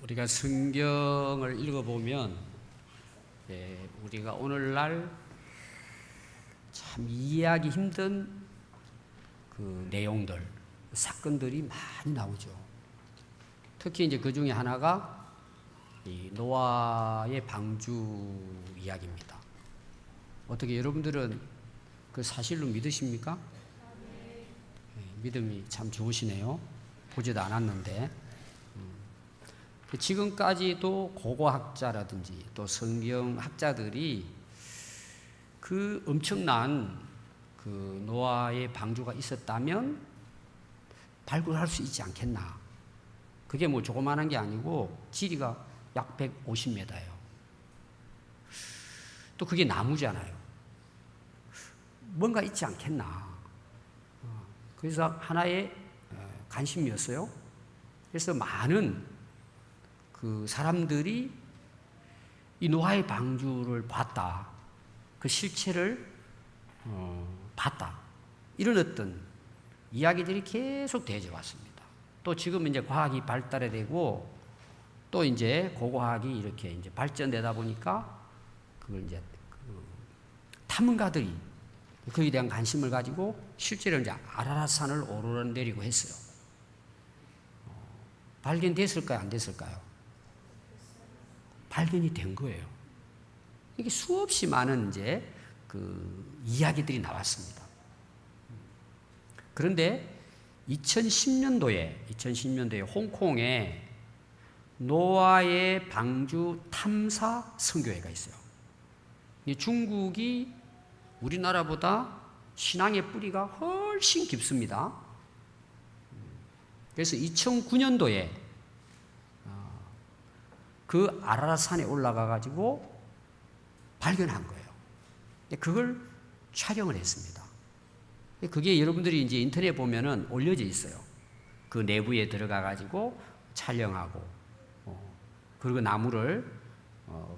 우리가 성경을 읽어보면 우리가 오늘날 참 이해하기 힘든 그 내용들, 사건들이 많이 나오죠. 특히 이제 그 중에 하나가 이 노아의 방주 이야기입니다. 어떻게 여러분들은 그 사실로 믿으십니까? 믿음이 참 좋으시네요. 보지도 않았는데. 지금까지도 고고학자라든지 또 성경학자들이 그 엄청난 그 노아의 방주가 있었다면 발굴할 수 있지 않겠나. 그게 뭐 조그마한 게 아니고 지리가 약 150m예요. 또 그게 나무잖아요. 뭔가 있지 않겠나. 그래서 하나의 관심이었어요. 그래서 많은 그 사람들이 이 노아의 방주를 봤다. 그 실체를 봤다. 이런 어떤 이야기들이 계속 되어져 왔습니다. 또 지금 이제 과학이 발달해 되고 또 이제 고고학이 이렇게 이제 발전되다 보니까 그걸 이제 탐험가들이 거기에 대한 관심을 가지고 실제로 이제 아라랏산을 오르내리고 했어요. 발견됐을까요? 안 됐을까요? 발견이 된 거예요. 이게 수없이 많은 이제 그 이야기들이 나왔습니다. 그런데 2010년도에 홍콩에 노아의 방주 탐사 선교회가 있어요. 중국이 우리나라보다 신앙의 뿌리가 훨씬 깊습니다. 그래서 2009년도에 그 아라랏산에 올라가 가지고 발견한 거예요. 그걸 촬영을 했습니다. 그게 여러분들이 이제 인터넷 보면은 올려져 있어요. 그 내부에 들어가 가지고 촬영하고, 그리고 나무를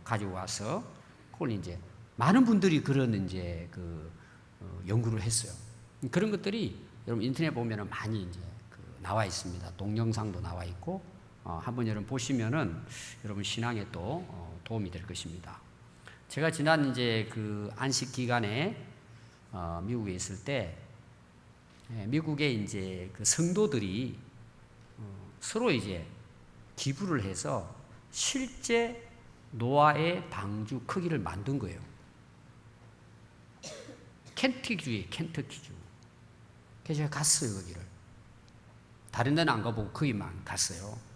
가지고 와서 그걸 이제 많은 분들이 그런 이제 그 연구를 했어요. 그런 것들이 여러분 인터넷 보면은 많이 이제 나와 있습니다. 동영상도 나와 있고, 한번 여러분 보시면은 여러분 신앙에 또 도움이 될 것입니다. 제가 지난 이제 그 안식 기간에 미국에 있을 때 미국의 이제 그 성도들이 서로 이제 기부를 해서 실제 노아의 방주 크기를 만든 거예요. 켄터키주에 켄터키주. 그래서 제가 갔어요, 거기를. 다른 데는 안 가보고 거기만 갔어요.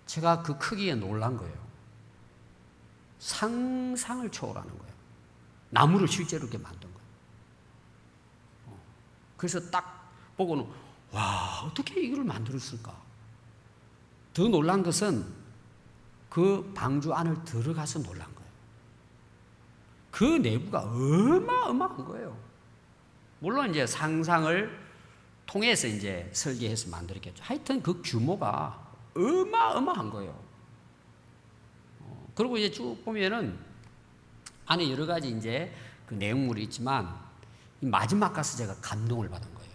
제가 그 크기에 놀란 거예요. 상상을 초월하는 거예요. 나무를 실제로 이렇게 만든 거예요. 그래서 딱 보고는 와, 어떻게 이걸 만들었을까? 더 놀란 것은 그 방주 안을 들어가서 놀란 거예요. 그 내부가 어마어마한 거예요. 물론 이제 상상을 통해서 이제 설계해서 만들었겠죠. 하여튼 그 규모가 어마어마한 거예요. 그리고 이제 쭉 보면은 안에 여러 가지 이제 그 내용물이 있지만 마지막 가서 제가 감동을 받은 거예요.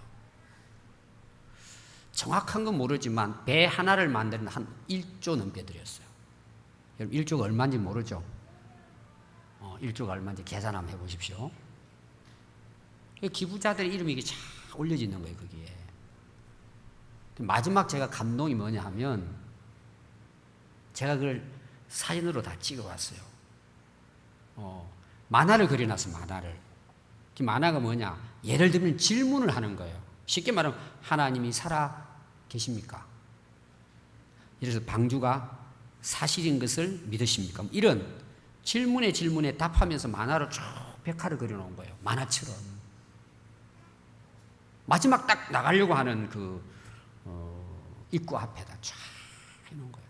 정확한 건 모르지만 배 하나를 만드는 한 1조 넘게 들였어요. 여러분 1조가 얼마인지 모르죠? 1조가 얼마인지 계산 한번 해보십시오. 기부자들의 이름이 이게 쫙 올려져 있는 거예요, 거기에. 마지막 제가 감동이 뭐냐 하면 제가 그걸 사진으로 다 찍어왔어요. 만화를 그려놨어요, 만화를. 그 만화가 뭐냐? 예를 들면 질문을 하는 거예요. 쉽게 말하면 하나님이 살아 계십니까? 이래서 방주가 사실인 것을 믿으십니까? 이런 질문에 답하면서 만화로 쭉 벽화를 그려놓은 거예요. 만화처럼. 마지막 딱 나가려고 하는 그 입구 앞에다 쫙 해놓은 거예요.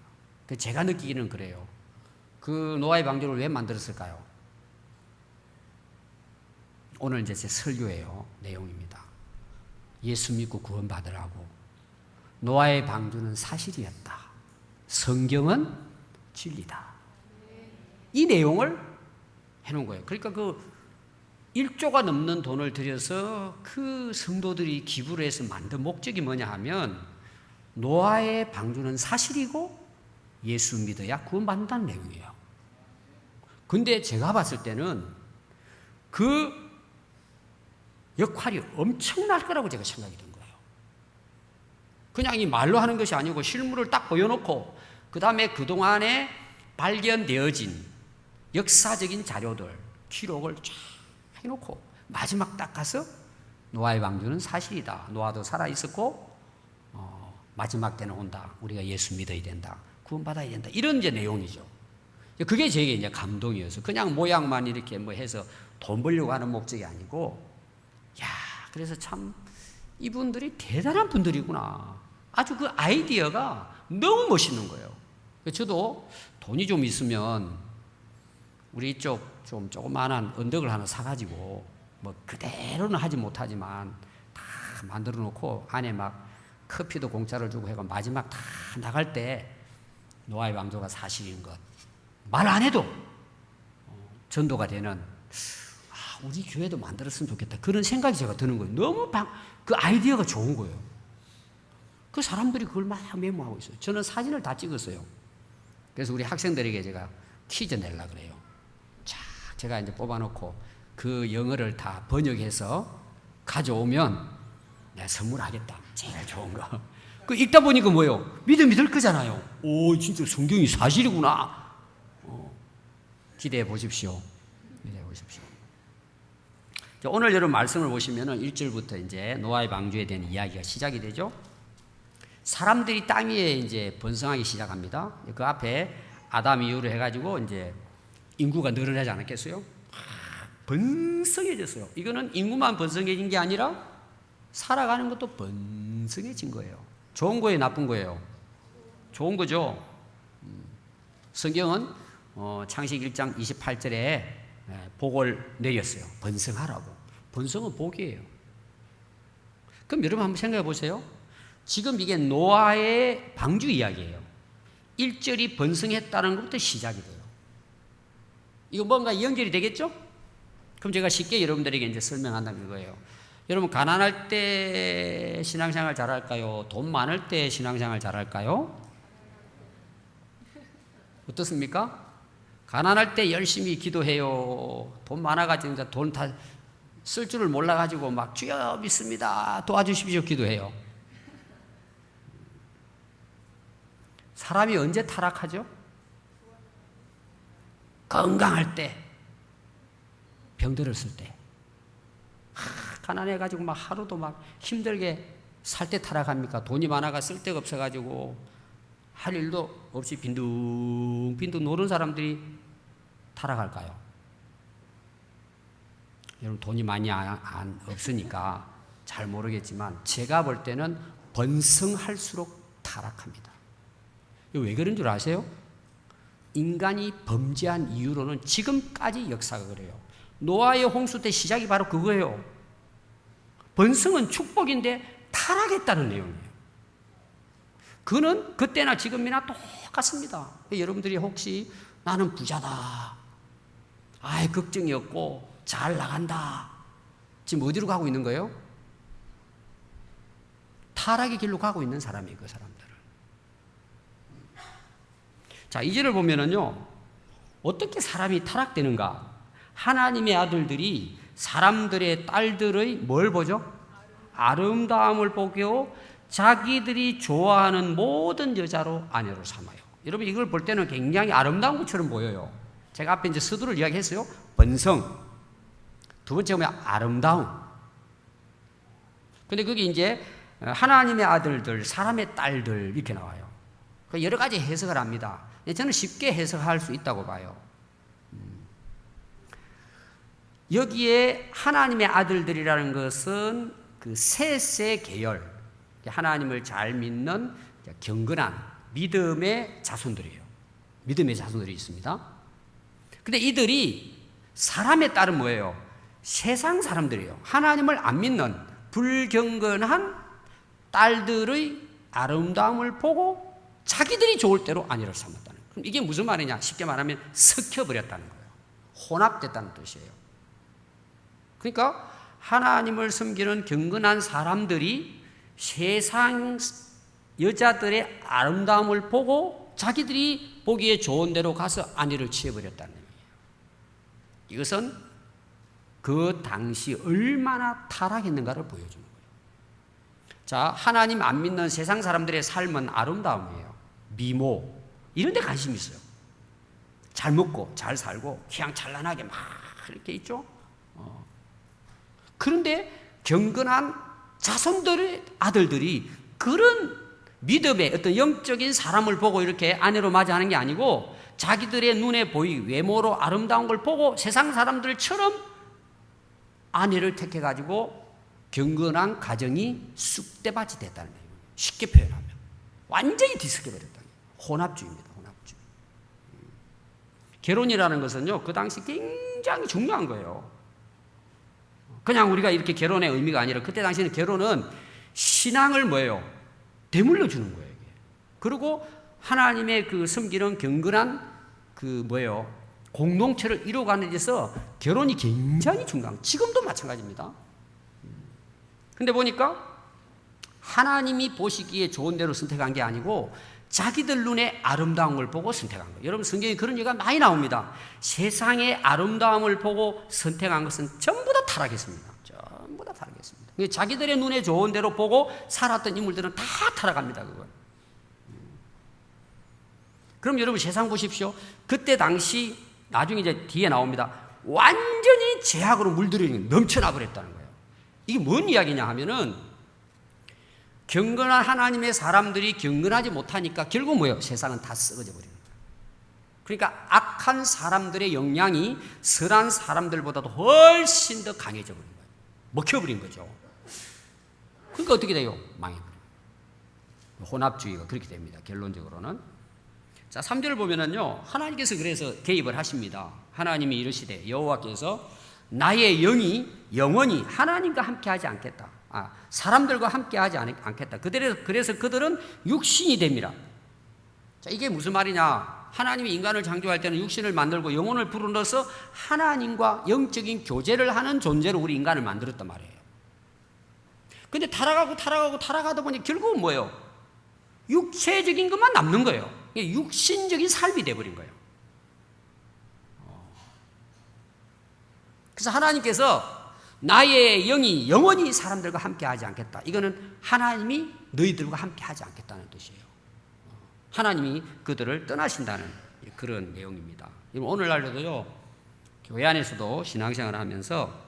제가 느끼기는 그래요. 그 노아의 방주를 왜 만들었을까요? 오늘 이제 제 설교예요. 내용입니다. 예수 믿고 구원받으라고. 노아의 방주는 사실이었다. 성경은 진리다. 이 내용을 해놓은 거예요. 그러니까 그 1조가 넘는 돈을 들여서 그 성도들이 기부를 해서 만든 목적이 뭐냐 하면 노아의 방주는 사실이고 예수 믿어야 구원받는다는 내용이에요. 근데 제가 봤을 때는 그 역할이 엄청날 거라고 제가 생각이 든 거예요. 그냥 이 말로 하는 것이 아니고 실물을 딱 보여놓고 그 다음에 그동안에 발견되어진 역사적인 자료들, 기록을 쫙 해놓고 마지막 딱 가서 노아의 방주는 사실이다. 노아도 살아있었고 마지막 때는 온다. 우리가 예수 믿어야 된다. 구원받아야 된다. 이런 이제 내용이죠. 그게 제게 이제 감동이어서 그냥 모양만 이렇게 뭐 해서 돈 벌려고 하는 목적이 아니고, 야, 그래서 참 이분들이 대단한 분들이구나. 아주 그 아이디어가 너무 멋있는 거예요. 저도 돈이 좀 있으면 우리 이쪽 좀 조그마한 언덕을 하나 사가지고 뭐 그대로는 하지 못하지만 다 만들어 놓고 안에 막 커피도 공짜로 주고 해가 마지막 다 나갈 때 노아의 방주가 사실인 것 말 안 해도 전도가 되는, 우리 교회도 만들었으면 좋겠다. 그런 생각이 제가 드는 거예요. 너무 그 아이디어가 좋은 거예요. 그 사람들이 그걸 막 메모하고 있어요. 저는 사진을 다 찍었어요. 그래서 우리 학생들에게 제가 퀴즈 내려고 그래요. 자, 제가 이제 뽑아놓고 그 영어를 다 번역해서 가져오면 내가 선물하겠다. 제일 좋은 거. 그 읽다 보니까 뭐예요? 믿음이 들 거잖아요. 오, 진짜 성경이 사실이구나. 기대해 보십시오. 기대해 보십시오. 오늘 여러분 말씀을 보시면은 1절부터 이제 노아의 방주에 대한 이야기가 시작이 되죠. 사람들이 땅 위에 이제 번성하기 시작합니다. 그 앞에 아담 이후로 해가지고 이제 인구가 늘어나지 않았겠어요? 번성해졌어요. 이거는 인구만 번성해진 게 아니라 살아가는 것도 번성해진 거예요. 좋은 거예요, 나쁜 거예요? 좋은 거죠. 성경은 창세기 1장 28절에 복을 내렸어요. 번성하라고. 번성은 복이에요. 그럼 여러분 한번 생각해 보세요. 지금 이게 노아의 방주 이야기예요. 1절이 번성했다는 것부터 시작이 돼요. 이거 뭔가 연결이 되겠죠? 그럼 제가 쉽게 여러분들에게 이제 설명한다는 거예요. 여러분, 가난할 때 신앙생활 잘할까요? 돈 많을 때 신앙생활 잘할까요? 어떻습니까? 가난할 때 열심히 기도해요. 돈 많아가지고 돈 다 쓸 줄을 몰라가지고 막 주여 믿습니다. 도와주십시오. 기도해요. 사람이 언제 타락하죠? 건강할 때, 병들었을 때. 가난해가지고 막 하루도 막 힘들게 살 때 타락합니까? 돈이 많아가 쓸 데가 없어가지고 할 일도 없이 빈둥빈둥 노는 사람들이 타락할까요? 여러분, 돈이 많이 없으니까 잘 모르겠지만 제가 볼 때는 번성할수록 타락합니다. 왜 그런 줄 아세요? 인간이 범죄한 이유로는 지금까지 역사가 그래요. 노아의 홍수 때 시작이 바로 그거예요. 번성은 축복인데 타락했다는 내용이에요. 그는 그때나 지금이나 똑같습니다. 여러분들이 혹시 나는 부자다, 아예 걱정이 없고 잘 나간다, 지금 어디로 가고 있는 거예요? 타락의 길로 가고 있는 사람이에요. 그 사람들은. 자, 2절을 보면은요, 어떻게 사람이 타락되는가? 하나님의 아들들이 사람들의 딸들의 뭘 보죠? 아름다움을 보고 자기들이 좋아하는 모든 여자로 아내로 삼아요. 여러분, 이걸 볼 때는 굉장히 아름다운 것처럼 보여요. 제가 앞에 이제 서두를 이야기했어요. 번성. 두 번째 보면 아름다움. 근데 그게 이제 하나님의 아들들, 사람의 딸들 이렇게 나와요. 여러 가지 해석을 합니다. 저는 쉽게 해석할 수 있다고 봐요. 여기에 하나님의 아들들이라는 것은 그 셋의 계열, 하나님을 잘 믿는 경건한 믿음의 자손들이에요. 믿음의 자손들이 있습니다. 근데 이들이 사람의 딸은 뭐예요? 세상 사람들이에요. 하나님을 안 믿는 불경건한 딸들의 아름다움을 보고 자기들이 좋을 대로 아내를 삼았다는 거예요. 그럼 이게 무슨 말이냐? 쉽게 말하면 섞여버렸다는 거예요. 혼합됐다는 뜻이에요. 그러니까 하나님을 섬기는 경건한 사람들이 세상 여자들의 아름다움을 보고 자기들이 보기에 좋은 데로 가서 아내를 취해버렸다는 얘기예요. 이것은 그 당시 얼마나 타락했는가를 보여주는 거예요. 자, 하나님 안 믿는 세상 사람들의 삶은 아름다움이에요. 미모 이런 데 관심이 있어요. 잘 먹고 잘 살고 휘황찬란하게 막 이렇게 있죠. 그런데 경건한 자손들의 아들들이 그런 믿음의 어떤 영적인 사람을 보고 이렇게 아내로 맞이하는 게 아니고 자기들의 눈에 외모로 아름다운 걸 보고 세상 사람들처럼 아내를 택해가지고 경건한 가정이 쑥대밭이 됐다는 거예요. 쉽게 표현하면 완전히 뒤섞여버렸다는 거예요. 혼합주의입니다. 혼합주의. 결혼이라는 것은요, 그 당시 굉장히 중요한 거예요. 그냥 우리가 이렇게 결혼의 의미가 아니라 그때 당시에는 결혼은 신앙을 대물러 주는 거예요. 이게. 그리고 하나님의 그 섬기는 경건한 공동체를 이루어가는 데서 결혼이 굉장히 중요한, 지금도 마찬가지입니다. 근데 보니까 하나님이 보시기에 좋은 대로 선택한 게 아니고 자기들 눈에 아름다운 걸 보고 선택한 거예요. 여러분 성경에 그런 얘기가 많이 나옵니다. 세상의 아름다움을 보고 선택한 것은 전부 다 타락했습니다. 전부 다 타락했습니다. 자기들의 눈에 좋은 대로 보고 살았던 인물들은 다 타락합니다. 그건. 그럼 여러분 세상 보십시오. 그때 당시 나중에 이제 뒤에 나옵니다. 완전히 죄악으로 물들이는 넘쳐나 버렸다는 거예요. 이게 뭔 이야기냐 하면은 경건한 하나님의 사람들이 경건하지 못하니까 결국 세상은 다 썩어져 버리는 거예요. 그러니까 악한 사람들의 영향이 선한 사람들보다도 훨씬 더 강해져 버린 거예요. 먹혀버린 거죠. 그러니까 어떻게 돼요? 망해버려요. 혼합주의가 그렇게 됩니다. 결론적으로는. 자, 3절을 보면은요, 하나님께서 그래서 개입을 하십니다. 하나님이 이르시되 여호와께서 나의 영이 영원히 하나님과 함께하지 않겠다. 사람들과 함께하지 않겠다. 그래서 그들은 육신이 됩니다. 자, 이게 무슨 말이냐? 하나님이 인간을 창조할 때는 육신을 만들고 영혼을 불어넣어서 하나님과 영적인 교제를 하는 존재로 우리 인간을 만들었단 말이에요. 근데 타락하다 보니 결국은 뭐예요? 육체적인 것만 남는 거예요. 육신적인 삶이 돼버린 거예요. 그래서 하나님께서 나의 영이 영원히 사람들과 함께 하지 않겠다. 이거는 하나님이 너희들과 함께 하지 않겠다는 뜻이에요. 하나님이 그들을 떠나신다는 그런 내용입니다. 오늘날에도요, 교회 안에서도 신앙생활을 하면서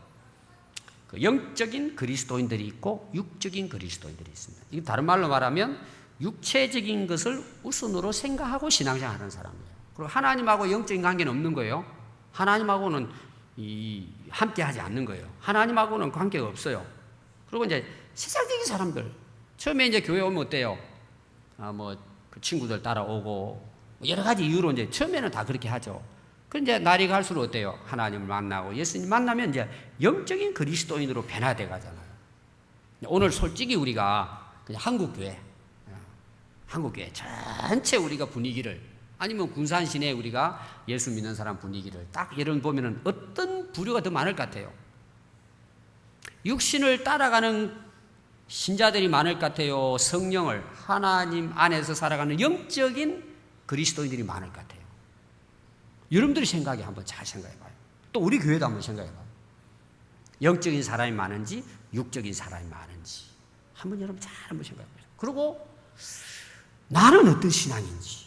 그 영적인 그리스도인들이 있고 육적인 그리스도인들이 있습니다. 이게 다른 말로 말하면 육체적인 것을 우선으로 생각하고 신앙생활하는 사람이에요. 그리고 하나님하고 영적인 관계는 없는 거예요. 하나님하고는 함께하지 않는 거예요. 하나님하고는 관계가 없어요. 그리고 이제 세상적인 사람들, 처음에 이제 교회 오면 어때요? 그 친구들 따라오고 여러 가지 이유로 이제 처음에는 다 그렇게 하죠. 그런데 이제 날이 갈수록 어때요? 하나님을 만나고 예수님 만나면 이제 영적인 그리스도인으로 변화돼 가잖아요. 오늘 솔직히 우리가 그냥 한국교회 전체 우리가 분위기를, 아니면 군산 시내 우리가 예수 믿는 사람 분위기를 딱 여러분 보면은 어떤 부류가 더 많을 것 같아요? 육신을 따라가는 신자들이 많을 것 같아요? 성령을 하나님 안에서 살아가는 영적인 그리스도인들이 많을 것 같아요? 여러분들이 한번 잘 생각해봐요. 또 우리 교회도 한번 생각해봐요. 영적인 사람이 많은지 육적인 사람이 많은지 한번 여러분 한번 생각해봐요. 그리고 나는 어떤 신앙인지,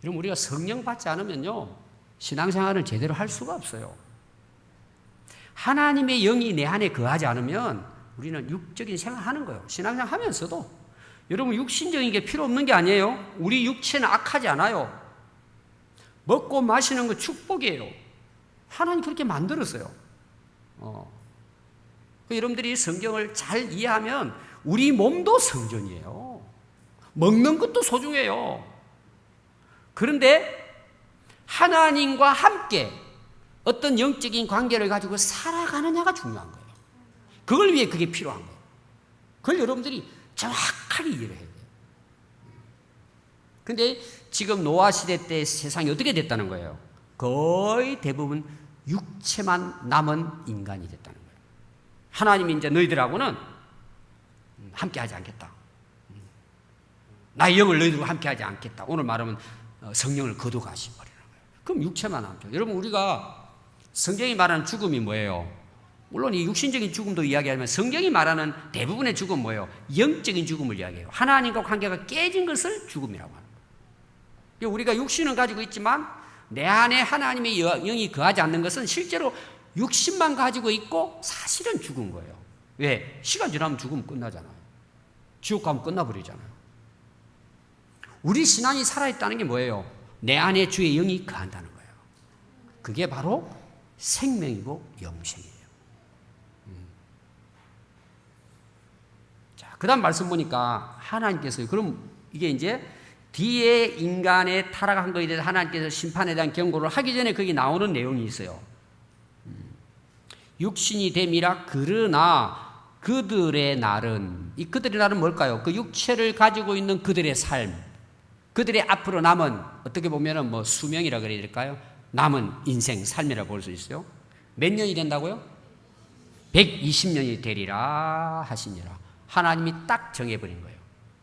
여러분 우리가 성령 받지 않으면요 신앙생활을 제대로 할 수가 없어요. 하나님의 영이 내 안에 거하지 않으면 우리는 육적인 생활하는 거예요. 신앙생활 하면서도 여러분 육신적인 게 필요 없는 게 아니에요. 우리 육체는 악하지 않아요. 먹고 마시는 거 축복이에요. 하나님 그렇게 만들었어요. 여러분들이 성경을 잘 이해하면 우리 몸도 성전이에요. 먹는 것도 소중해요. 그런데 하나님과 함께 어떤 영적인 관계를 가지고 살아가느냐가 중요한 거예요. 그걸 위해 그게 필요한 거예요. 그걸 여러분들이 정확하게 이해를 해야 돼요. 그런데 지금 노아 시대 때 세상이 어떻게 됐다는 거예요? 거의 대부분 육체만 남은 인간이 됐다는 거예요. 하나님이 이제 너희들하고는 함께하지 않겠다. 나의 영을 너희들과 함께하지 않겠다. 오늘 말하면 성령을 거둬가시버리는 거예요. 그럼 육체만 남죠. 여러분, 우리가 성경이 말하는 죽음이 뭐예요? 물론 이 육신적인 죽음도 이야기하지만 성경이 말하는 대부분의 죽음은 뭐예요? 영적인 죽음을 이야기해요. 하나님과 관계가 깨진 것을 죽음이라고 하는 거예요. 우리가 육신은 가지고 있지만 내 안에 하나님의 영이 거하지 않는 것은 실제로 육신만 가지고 있고 사실은 죽은 거예요. 왜? 시간 지나면 죽으면 끝나잖아요. 지옥 가면 끝나버리잖아요. 우리 신앙이 살아있다는 게 뭐예요? 내 안에 주의 영이 거한다는 거예요. 그게 바로 생명이고 영생이에요. 자, 그 다음 말씀 보니까 하나님께서, 그럼 이게 이제 뒤에 인간의 타락한 것에 대해서 하나님께서 심판에 대한 경고를 하기 전에 거기 나오는 내용이 있어요. 육신이 됨이라. 그러나 그들의 날은, 이 그들의 날은 뭘까요? 그 육체를 가지고 있는 그들의 삶, 그들의 앞으로 남은, 어떻게 보면은 뭐 수명이라 그래야 될까요? 남은 인생, 삶이라 볼 수 있어요. 몇 년이 된다고요? 120년이 되리라 하시니라. 하나님이 딱 정해버린 거예요.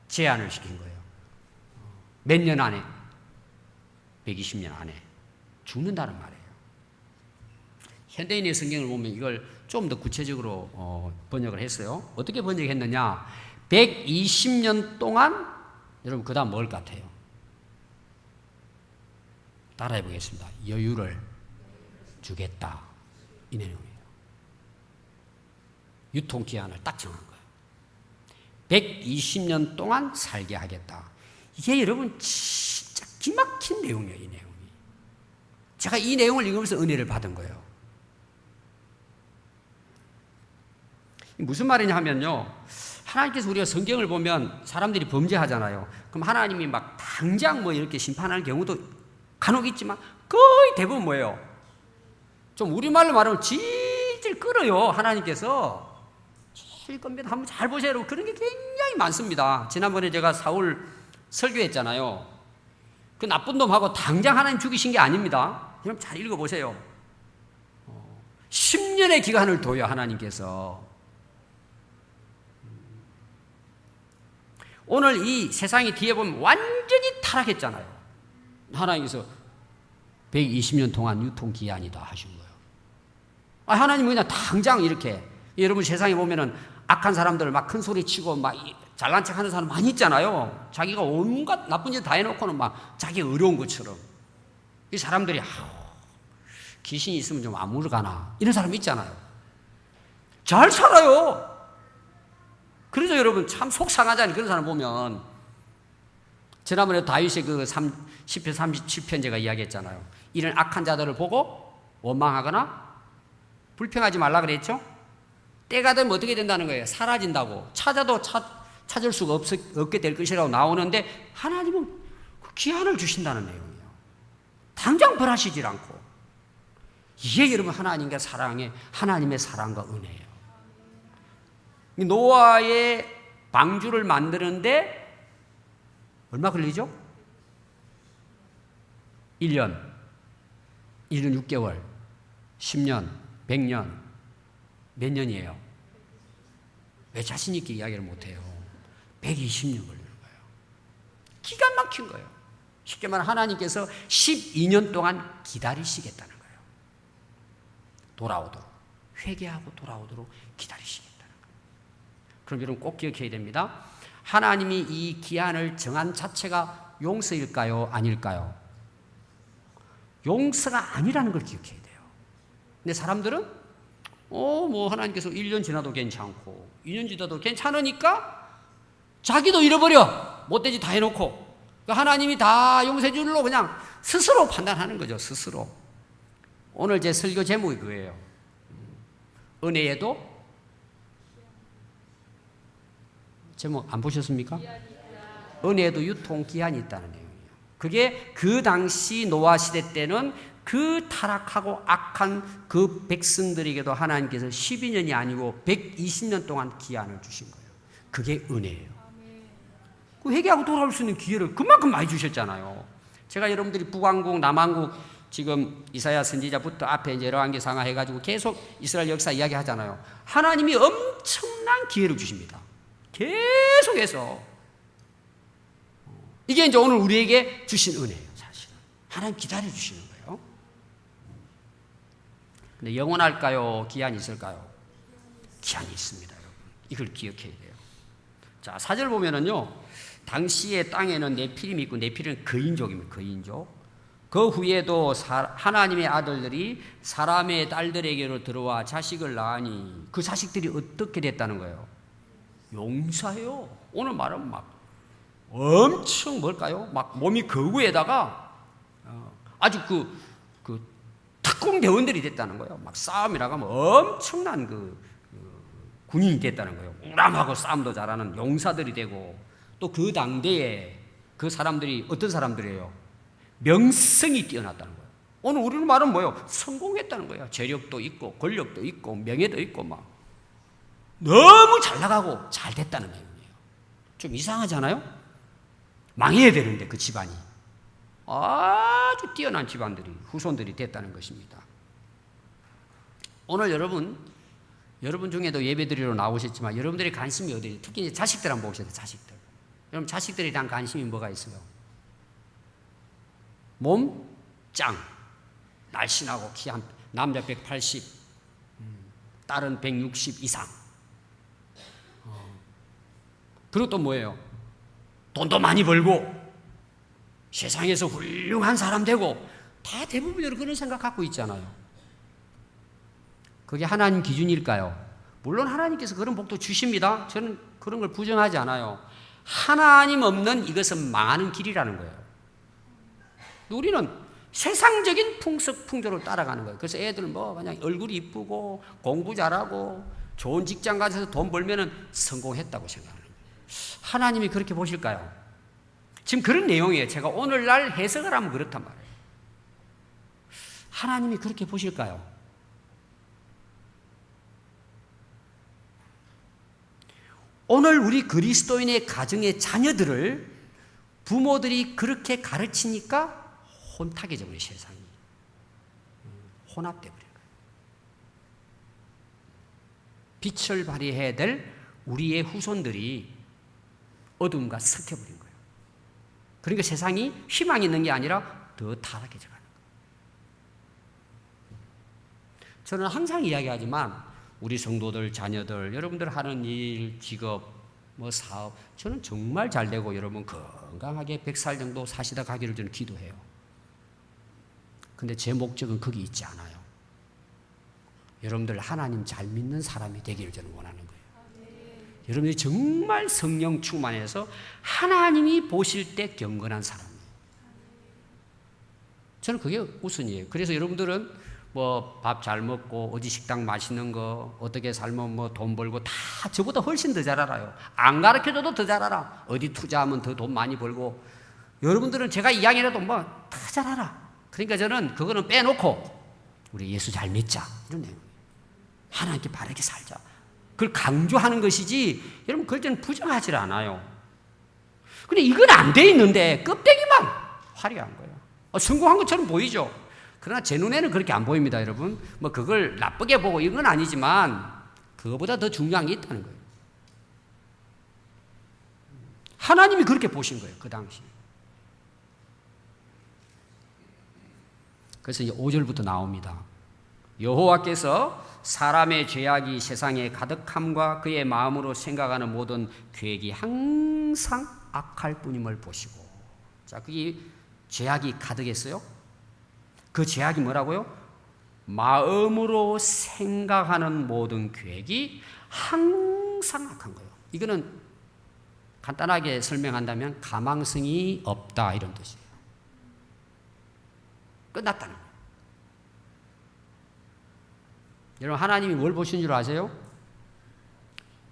제한을 시킨 거예요. 몇 년 안에? 120년 안에 죽는다는 말이에요. 현대인의 성경을 보면 이걸 좀 더 구체적으로 번역을 했어요. 어떻게 번역했느냐? 120년 동안, 여러분 그 다음 뭘 같아요? 따라해 보겠습니다. 여유를 주겠다. 이 내용이에요. 유통기한을 딱 정한 거예요. 120년 동안 살게 하겠다. 이게 여러분 진짜 기막힌 내용이에요. 이 내용이. 제가 이 내용을 읽으면서 은혜를 받은 거예요. 무슨 말이냐 하면요, 하나님께서 우리가 성경을 보면 사람들이 범죄하잖아요. 그럼 하나님이 막 당장 뭐 이렇게 심판하는 경우도 간혹 있지만 거의 대부분 뭐예요? 좀 우리말로 말하면 질질 끌어요. 하나님께서 질 겁니다. 한번 잘 보세요. 그런 게 굉장히 많습니다. 지난번에 제가 사울 설교했잖아요. 그 나쁜 놈하고 당장 하나님 죽이신 게 아닙니다. 여러분 잘 읽어보세요. 10년의 기간을 둬요. 하나님께서. 오늘 이 세상이 뒤에 보면 완전히 타락했잖아요. 하나님께서 120년 동안 유통기한이다 하신 거예요. 하나님은 그냥 당장 이렇게, 여러분 세상에 보면은 악한 사람들 막 큰 소리 치고 막 잘난 척 하는 사람 많이 있잖아요. 자기가 온갖 나쁜 짓 다 해놓고는 막 자기 어려운 것처럼. 이 사람들이 귀신이 있으면 좀 아무르가나 이런 사람 있잖아요. 잘 살아요. 그래서 여러분 참 속상하잖아요. 그런 사람 보면. 지난번에 다윗의 그 10편 37편 제가 이야기했잖아요. 이런 악한 자들을 보고 원망하거나 불평하지 말라 그랬죠? 때가 되면 어떻게 된다는 거예요? 사라진다고. 찾아도 찾을 수가 없게 될 것이라고 나오는데 하나님은 그 기한을 주신다는 내용이에요. 당장 벌하시질 않고. 이게 여러분 하나님과 하나님의 사랑과 은혜예요. 노아의 방주를 만드는데 얼마 걸리죠? 1년 6개월, 10년, 100년, 몇 년이에요? 왜 자신 있게 이야기를 못해요? 120년 걸리는 거예요. 기가 막힌 거예요. 쉽게 말하면 하나님께서 12년 동안 기다리시겠다는 거예요. 돌아오도록, 회개하고 돌아오도록 기다리시겠다는 거예요. 그럼 여러분 꼭 기억해야 됩니다. 하나님이 이 기한을 정한 자체가 용서일까요? 아닐까요? 용서가 아니라는 걸 기억해야 돼요. 근데 사람들은 뭐 하나님께서 1년 지나도 괜찮고 2년 지나도 괜찮으니까 자기도 잃어버려. 못되지 다 해놓고 하나님이 다 용서해 줄로 그냥 스스로 판단하는 거죠. 스스로. 오늘 제 설교 제목이 그거예요. 은혜에도 제목 안 보셨습니까? 은혜에도 유통기한이 있다는 내용이에요. 그게 그 당시 노아 시대 때는 그 타락하고 악한 그 백성들에게도 하나님께서 12년이 아니고 120년 동안 기한을 주신 거예요. 그게 은혜예요. 그 회개하고 돌아올 수 있는 기회를 그만큼 많이 주셨잖아요. 제가 여러분들이 북왕국, 남왕국 지금 이사야 선지자부터 앞에 이제 열왕기상하 해가지고 계속 이스라엘 역사 이야기 하잖아요. 하나님이 엄청난 기회를 주십니다. 계속해서. 이게 이제 오늘 우리에게 주신 은혜예요, 사실은. 하나님 기다려주시는 거예요. 근데 영원할까요? 기한이 있을까요? 기한이 있습니다, 여러분. 이걸 기억해야 돼요. 자, 4절 보면은요, 당시의 땅에는 네피림이 있고, 네피림은 거인족입니다, 거인족. 그 후에도 하나님의 아들들이 사람의 딸들에게로 들어와 자식을 낳으니 그 자식들이 어떻게 됐다는 거예요? 용사예요. 오늘 말은 막 엄청 뭘까요? 막 몸이 거구에다가 아주 그 특공대원들이 됐다는 거예요. 막 싸움이라고 하면 엄청난 그 군인이 됐다는 거예요. 우람하고 싸움도 잘하는 용사들이 되고, 또 그 당대에 그 사람들이 어떤 사람들이에요? 명성이 뛰어났다는 거예요. 오늘 우리는 말은 뭐예요? 성공했다는 거예요. 재력도 있고 권력도 있고 명예도 있고 막 너무 잘 나가고 잘 됐다는 내용이에요. 좀 이상하잖아요? 망해야 되는데 그 집안이 아주 뛰어난 집안들이 후손들이 됐다는 것입니다. 오늘 여러분 중에도 예배드리러 나오셨지만 여러분들의 관심이 어디에, 특히 이제 자식들 한번 보셔야 돼요. 자식들. 여러분 자식들에 대한 관심이 뭐가 있어요? 몸 짱, 날씬하고 키 한 남자 180, 딸은 160 이상. 그리고 또 뭐예요? 돈도 많이 벌고 세상에서 훌륭한 사람 되고, 다 대부분 여러분 그런 생각 갖고 있잖아요. 그게 하나님 기준일까요? 물론 하나님께서 그런 복도 주십니다. 저는 그런 걸 부정하지 않아요. 하나님 없는 이것은 망하는 길이라는 거예요. 우리는 세상적인 풍습, 풍조를 따라가는 거예요. 그래서 애들 뭐 그냥 얼굴이 이쁘고 공부 잘하고 좋은 직장 가서 돈 벌면은 성공했다고 생각하는 거예요. 하나님이 그렇게 보실까요? 지금 그런 내용이에요. 제가 오늘날 해석을 하면 그렇단 말이에요. 하나님이 그렇게 보실까요? 오늘 우리 그리스도인의 가정의 자녀들을 부모들이 그렇게 가르치니까 혼탁해져 버린 세상이 혼합돼 버린 거예요. 빛을 발휘해야 될 우리의 후손들이 어둠과 섞여버린 거예요. 그러니까 세상이 희망이 있는 게 아니라 더 타락해져 가는 거예요. 저는 항상 이야기하지만 우리 성도들, 자녀들, 여러분들 하는 일, 직업, 뭐 사업, 저는 정말 잘 되고 여러분 건강하게 100살 정도 사시다 가기를 저는 기도해요. 근데 제 목적은 거기 있지 않아요. 여러분들 하나님 잘 믿는 사람이 되기를 저는 원하는 거예요. 여러분들이 정말 성령 충만해서 하나님이 보실 때 경건한 사람이에요. 저는 그게 우선이에요. 그래서 여러분들은 뭐 밥 잘 먹고 어디 식당 맛있는 거 어떻게 살면 뭐 돈 벌고 다 저보다 훨씬 더 잘 알아요. 안 가르쳐줘도 더 잘 알아. 어디 투자하면 더 돈 많이 벌고. 여러분들은 제가 이야기라도 뭐 다 잘 알아. 그러니까 저는 그거는 빼놓고 우리 예수 잘 믿자 이런 내용. 하나님께 바르게 살자. 그걸 강조하는 것이지 여러분 그걸 저는 부정하지 않아요. 근데 이건 안 돼 있는데 껍데기만 화려한 거예요. 성공한 것처럼 보이죠. 그러나 제 눈에는 그렇게 안 보입니다, 여러분. 뭐 그걸 나쁘게 보고 이건 아니지만 그거보다 더 중요한 게 있다는 거예요. 하나님이 그렇게 보신 거예요, 그 당시. 그래서 이제 5절부터 나옵니다. 여호와께서 사람의 죄악이 세상에 가득함과 그의 마음으로 생각하는 모든 계획이 항상 악할 뿐임을 보시고. 자, 그게 죄악이 가득했어요. 그 죄악이 뭐라고요? 마음으로 생각하는 모든 계획이 항상 악한 거예요. 이거는 간단하게 설명한다면 가망성이 없다 이런 뜻이에요. 끝났다는 거예요. 여러분 하나님이 뭘 보시는 줄 아세요?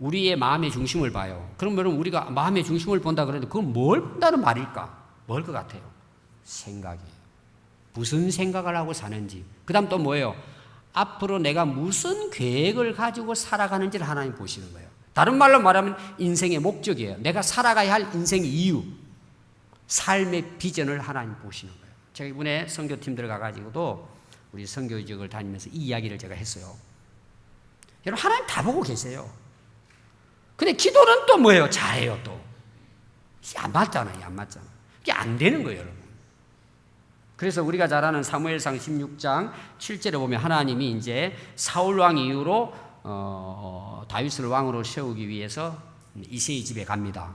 우리의 마음의 중심을 봐요. 그럼 여러분 우리가 마음의 중심을 본다 그러는데 그건 뭘 본다는 말일까? 뭘 것 같아요? 생각이에요. 무슨 생각을 하고 사는지. 그 다음 또 뭐예요? 앞으로 내가 무슨 계획을 가지고 살아가는지를 하나님 보시는 거예요. 다른 말로 말하면 인생의 목적이에요. 내가 살아가야 할 인생의 이유, 삶의 비전을 하나님 보시는 거예요. 제가 이번에 선교팀 들어가가지고도 우리 선교직을 다니면서 이 이야기를 제가 했어요. 여러분, 하나님 다 보고 계세요. 근데 기도는 또 뭐예요? 잘해요, 또. 안 맞잖아요, 안 맞잖아. 이게 안 되는 거예요, 여러분. 그래서 우리가 잘 아는 사무엘상 16장 7절에 보면 하나님이 이제 사울왕 이후로 다윗을 왕으로 세우기 위해서 이새의 집에 갑니다.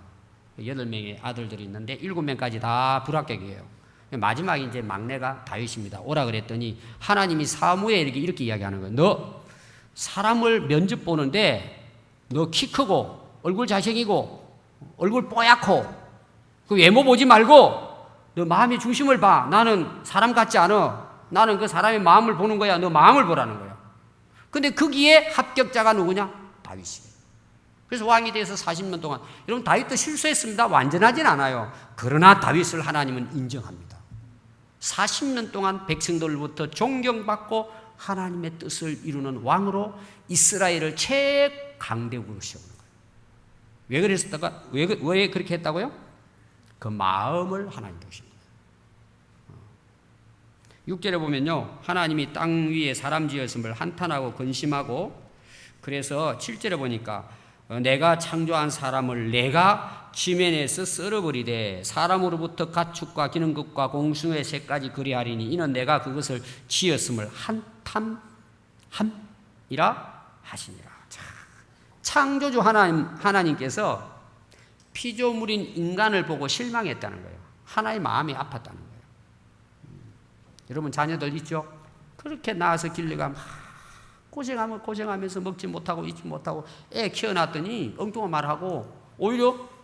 8명의 아들들이 있는데 7명까지 다 불합격이에요. 마지막에 이제 막내가 다윗입니다. 오라 그랬더니 하나님이 사무엘에게 이렇게 이야기하는 거예요. 너 사람을 면접 보는데 너 키 크고 얼굴 잘생기고 얼굴 뽀얗고 그 외모 보지 말고 너 마음의 중심을 봐. 나는 사람 같지 않아. 나는 그 사람의 마음을 보는 거야. 너 마음을 보라는 거야. 근데 거기에 합격자가 누구냐? 다윗이에요. 그래서 왕이 돼서 40년 동안, 여러분 다윗도 실수했습니다. 완전하진 않아요. 그러나 다윗을 하나님은 인정합니다. 40년 동안 백성들로부터 존경받고 하나님의 뜻을 이루는 왕으로 이스라엘을 최강대국으로 세우는 거예요. 왜 그랬을까? 왜 그렇게 했다고요? 그 마음을 하나님 보십니다. 6절에 보면요, 하나님이 땅 위에 사람 지었음을 한탄하고 근심하고, 그래서 7절에 보니까 내가 창조한 사람을 내가 지면에서 썰어버리되 사람으로부터 가축과 기는 것과 공중의 새까지 그리하리니 이는 내가 그것을 지었음을 한탄함이라 하시니라. 창조주 하나님께서 피조물인 인간을 보고 실망했다는 거예요. 하나의 마음이 아팠다는 거예요. 여러분 자녀들 있죠? 그렇게 낳아서 길러가면 고생하면서 먹지 못하고 잊지 못하고 애 키워놨더니 엉뚱한 말하고 오히려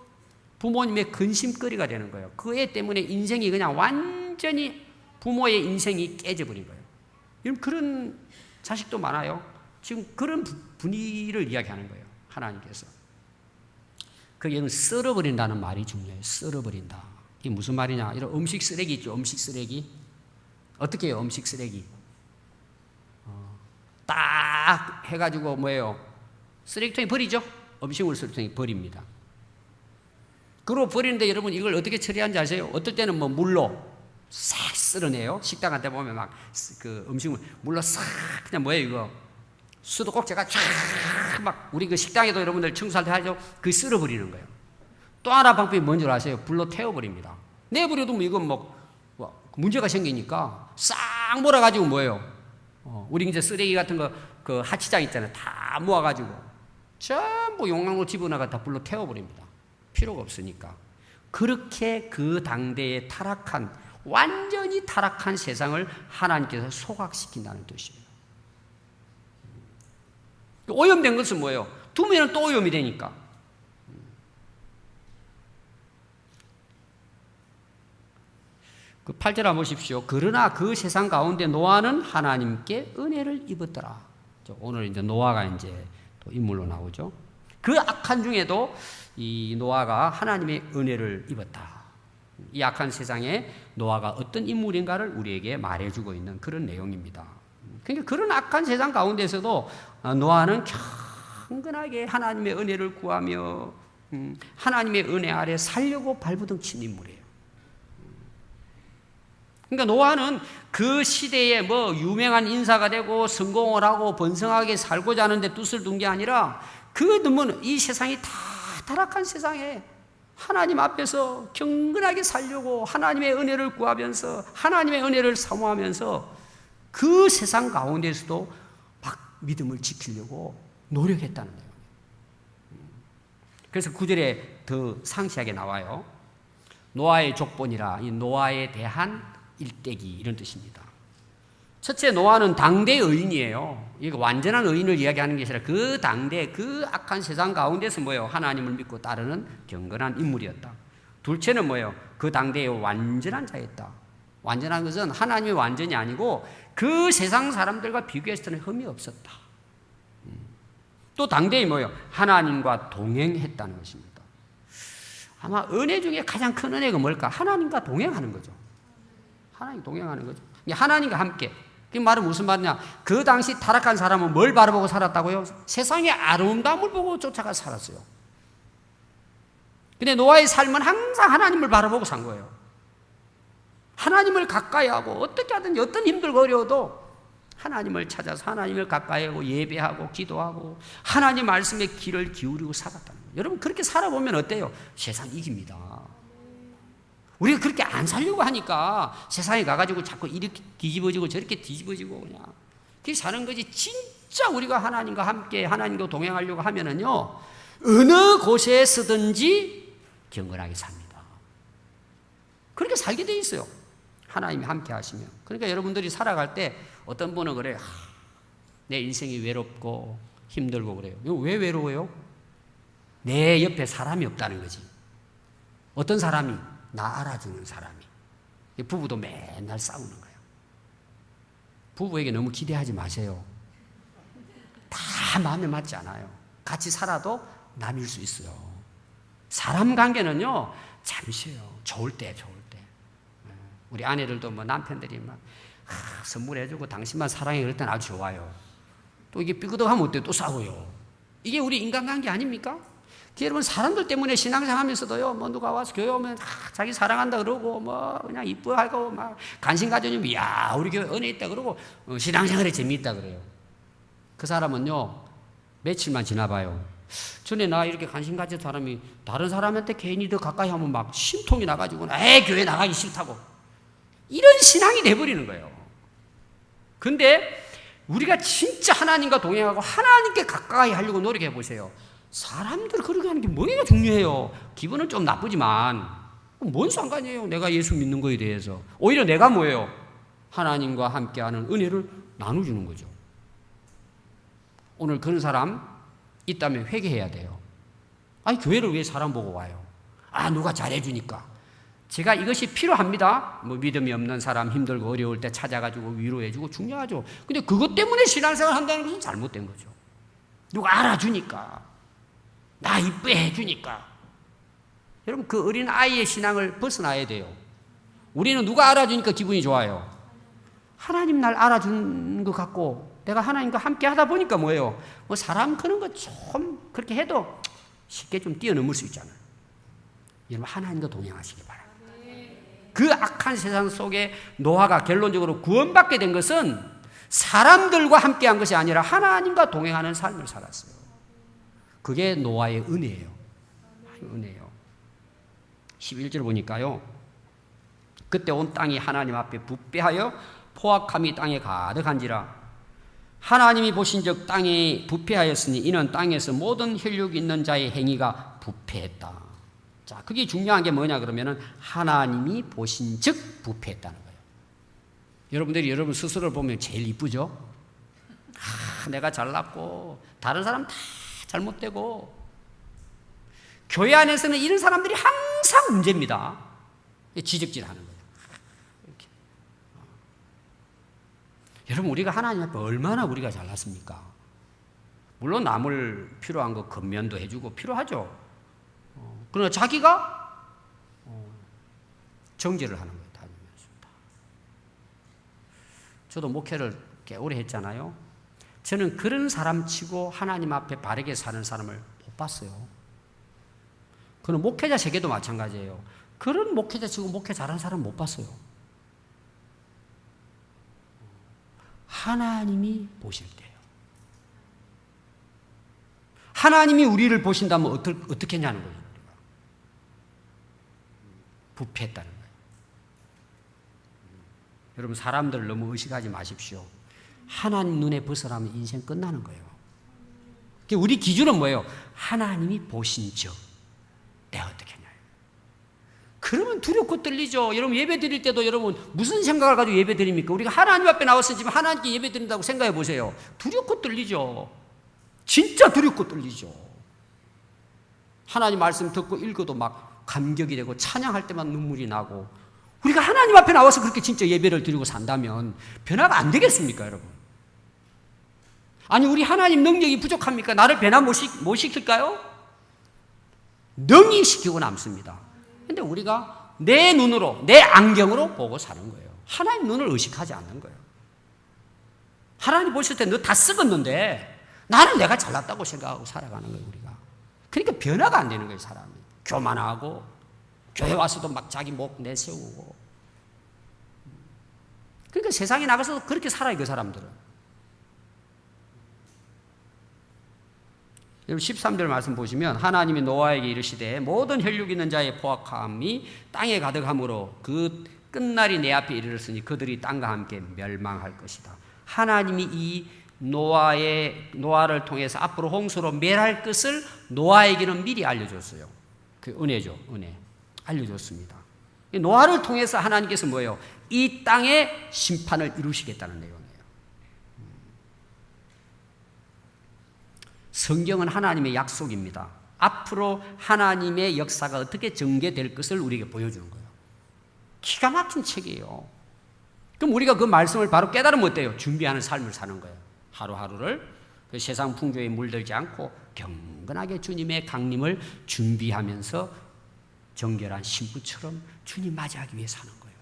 부모님의 근심거리가 되는 거예요. 그 애 때문에 인생이 그냥 완전히 부모의 인생이 깨져버린 거예요. 여러분 그런 자식도 많아요. 지금 그런 분위기를 이야기하는 거예요. 하나님께서. 그게 썰어버린다는 말이 중요해요. 썰어버린다. 이게 무슨 말이냐? 이런 음식 쓰레기 있죠. 음식 쓰레기. 어떻게 해요? 음식 쓰레기. 딱 해가지고 뭐예요? 쓰레기통에 버리죠? 음식물 쓰레기통에 버립니다. 그리고 버리는데 여러분 이걸 어떻게 처리하는지 아세요? 어떨 때는 뭐 물로 싹 쓸어내요. 식당 갈 때 보면 막 그 음식물 물로 싹 그냥 뭐예요 이거? 수도꼭지가 쫙 막 우리 그 식당에도 여러분들 청소할 때 하죠? 그 쓸어버리는 거예요. 또 하나 방법이 뭔지 아세요? 불로 태워버립니다. 내버려도 뭐 이건 뭐 문제가 생기니까 싹 몰아가지고 뭐예요? 우리 이제 쓰레기 같은 거 그 하치장 있잖아요. 다 모아가지고 전부 용광로 집어넣어가 다 불로 태워버립니다. 필요가 없으니까. 그렇게 그 당대에 완전히 타락한 세상을 하나님께서 소각시킨다는 뜻이에요. 오염된 것은 뭐예요? 두면은 또 오염이 되니까. 그 8절 한번 보십시오. 그러나 그 세상 가운데 노아는 하나님께 은혜를 입었더라. 오늘 이제 노아가 이제 또 인물로 나오죠. 그 악한 중에도 이 노아가 하나님의 은혜를 입었다. 이 악한 세상에 노아가 어떤 인물인가를 우리에게 말해주고 있는 그런 내용입니다. 그러니까 그런 악한 세상 가운데서도 노아는 경건하게 하나님의 은혜를 구하며 하나님의 은혜 아래 살려고 발부둥친 인물이에요. 그러니까 노아는 그 시대에 뭐 유명한 인사가 되고 성공을 하고 번성하게 살고자 하는데 뜻을 둔 게 아니라 그 놈은 이 세상이 다 타락한 세상에 하나님 앞에서 경건하게 살려고 하나님의 은혜를 구하면서 하나님의 은혜를 사모하면서 그 세상 가운데서도 막 믿음을 지키려고 노력했다는 거예요. 그래서 9절에 더 상세하게 나와요. 노아의 족본이라 이 노아에 대한 일대기 이런 뜻입니다. 첫째, 노아는 당대 의인이에요. 이거 완전한 의인을 이야기하는 게 아니라 그 당대 그 악한 세상 가운데서 뭐예요? 하나님을 믿고 따르는 경건한 인물이었다. 둘째는 뭐예요? 그 당대의 완전한 자였다. 완전한 것은 하나님의 완전이 아니고 그 세상 사람들과 비교했을 때는 흠이 없었다. 또 당대의 뭐예요? 하나님과 동행했다는 것입니다. 아마 은혜 중에 가장 큰 은혜가 뭘까? 하나님과 동행하는 거죠. 하나님 동행하는 거죠. 하나님과 함께. 그 말은 무슨 말이냐? 그 당시 타락한 사람은 뭘 바라보고 살았다고요? 세상의 아름다움을 보고 쫓아가 살았어요. 근데 노아의 삶은 항상 하나님을 바라보고 산 거예요. 하나님을 가까이 하고 어떻게 하든 어떤 힘들고 어려워도 하나님을 찾아서 하나님을 가까이 하고 예배하고 기도하고 하나님 말씀에 귀를 기울이고 살았다는 거예요. 여러분 그렇게 살아보면 어때요? 세상 이깁니다. 우리가 그렇게 안 살려고 하니까 세상에 가가지고 자꾸 이렇게 뒤집어지고 저렇게 뒤집어지고 그냥 그렇게 사는 거지. 진짜 우리가 하나님과 함께 하나님과 동행하려고 하면은요 어느 곳에 서든지 경건하게 삽니다. 그렇게 살게 돼 있어요. 하나님이 함께 하시면. 그러니까 여러분들이 살아갈 때 어떤 분은 그래요. 내 인생이 외롭고 힘들고 그래요. 왜 외로워요? 내 옆에 사람이 없다는 거지. 어떤 사람이? 나 알아주는 사람이. 부부도 맨날 싸우는 거예요. 부부에게 너무 기대하지 마세요. 다 마음에 맞지 않아요. 같이 살아도 남일 수 있어요. 사람 관계는요 잠시예요. 좋을 때. 우리 아내들도 뭐 남편들이 막 선물해주고 당신만 사랑해 그럴 땐 아주 좋아요. 또 이게 삐그덕하면 어때요? 또 싸워요. 이게 우리 인간관계 아닙니까? 여러분 사람들 때문에 신앙생활 하면서도요 뭐 누가 와서 교회 오면 자기 사랑한다 그러고 뭐 그냥 이뻐하고 막 관심 가져주면 야 우리 교회 은혜 있다 그러고 신앙생활에 재미있다 그래요. 그 사람은요 며칠만 지나봐요. 전에 나 이렇게 관심 가진 사람이 다른 사람한테 괜히 더 가까이 하면 막 심통이 나가지고 교회 나가기 싫다고 이런 신앙이 돼버리는 거예요. 근데 우리가 진짜 하나님과 동행하고 하나님께 가까이 하려고 노력해 보세요. 사람들 그렇게 하는 게 뭐가 중요해요. 기분은 좀 나쁘지만 뭔 상관이에요. 내가 예수 믿는 거에 대해서. 오히려 내가 뭐예요? 하나님과 함께하는 은혜를 나눠주는 거죠. 오늘 그런 사람 있다면 회개해야 돼요. 아니 교회를 왜 사람 보고 와요? 누가 잘해주니까. 제가 이것이 필요합니다. 뭐 믿음이 없는 사람 힘들고 어려울 때 찾아가지고 위로해주고 중요하죠. 근데 그것 때문에 신앙생활 한다는 것은 잘못된 거죠. 누가 알아주니까, 나 이쁘게 해주니까. 여러분 그 어린 아이의 신앙을 벗어나야 돼요. 우리는 누가 알아주니까 기분이 좋아요. 하나님 날 알아준 것 같고 내가 하나님과 함께 하다 보니까 뭐예요? 뭐 사람 그런 거 좀 그렇게 해도 쉽게 좀 뛰어넘을 수 있잖아요. 여러분 하나님과 동행하시기 바랍니다. 그 악한 세상 속에 노아가 결론적으로 구원받게 된 것은 사람들과 함께한 것이 아니라 하나님과 동행하는 삶을 살았어요. 그게 노아의 은혜예요. 은혜예요. 11절 보니까요. 그때 온 땅이 하나님 앞에 부패하여 포악함이 땅에 가득한지라. 하나님이 보신즉 땅이 부패하였으니 이는 땅에서 모든 혈육 있는 자의 행위가 부패했다. 자, 그게 중요한 게 뭐냐 그러면은 하나님이 보신즉 부패했다는 거예요. 여러분들이 여러분 스스로를 보면 제일 이쁘죠? 내가 잘났고 다른 사람 다 잘못되고 교회 안에서는 이런 사람들이 항상 문제입니다. 지적질하는 거예요. 이렇게. 여러분 우리가 하나님 앞에 얼마나 우리가 잘났습니까? 물론 남을 필요한 거 건면도 해주고 필요하죠. 그러나 자기가 정죄를 하는 거예요. 저도 목회를 꽤 오래 했잖아요. 저는 그런 사람 치고 하나님 앞에 바르게 사는 사람을 못 봤어요. 그는 목회자 세계도 마찬가지예요. 그런 목회자 치고 목회 잘하는 사람 못 봤어요. 하나님이 보실 때예요. 하나님이 우리를 보신다면 어떻게 했냐는 거예요. 부패했다는 거예요. 여러분 사람들을 너무 의식하지 마십시오. 하나님 눈에 벗어나면 인생 끝나는 거예요. 우리 기준은 뭐예요? 하나님이 보신 즉 내가 어떻게 했냐. 그러면 두렵고 떨리죠. 여러분 예배 드릴 때도 여러분 무슨 생각을 가지고 예배 드립니까? 우리가 하나님 앞에 나와서 지금 하나님께 예배 드린다고 생각해 보세요. 두렵고 떨리죠. 진짜 두렵고 떨리죠. 하나님 말씀 듣고 읽어도 막 감격이 되고 찬양할 때만 눈물이 나고 우리가 하나님 앞에 나와서 그렇게 진짜 예배를 드리고 산다면 변화가 안 되겠습니까, 여러분? 아니 우리 하나님 능력이 부족합니까? 나를 변화 못 시킬까요? 능히 시키고 남습니다. 근데 우리가 내 눈으로 내 안경으로 보고 사는 거예요. 하나님 눈을 의식하지 않는 거예요. 하나님 보실 때 너 다 썩었는데 나는 내가 잘났다고 생각하고 살아가는 거예요, 우리가. 그러니까 변화가 안 되는 거예요, 사람이. 교만하고 교회 와서도 막 자기 목 내세우고 그러니까 세상에 나가서도 그렇게 살아요, 그 사람들은. 여러분 13절 말씀 보시면 하나님이 노아에게 이르시되 모든 혈육 있는 자의 포악함이 땅에 가득함으로 그 끝날이 내 앞에 이르렀으니 그들이 땅과 함께 멸망할 것이다. 하나님이 이 노아를 통해서 앞으로 홍수로 멸할 것을 노아에게는 미리 알려줬어요. 그 은혜죠, 은혜. 알려줬습니다. 노아를 통해서 하나님께서 뭐예요? 이 땅에 심판을 이루시겠다는 내용이에요. 성경은 하나님의 약속입니다. 앞으로 하나님의 역사가 어떻게 전개될 것을 우리에게 보여주는 거예요. 기가 막힌 책이에요. 그럼 우리가 그 말씀을 바로 깨달으면 어때요? 준비하는 삶을 사는 거예요. 하루하루를 그 세상 풍조에 물들지 않고 경건하게 주님의 강림을 준비하면서 정결한 신부처럼 주님 맞이하기 위해 사는 거예요.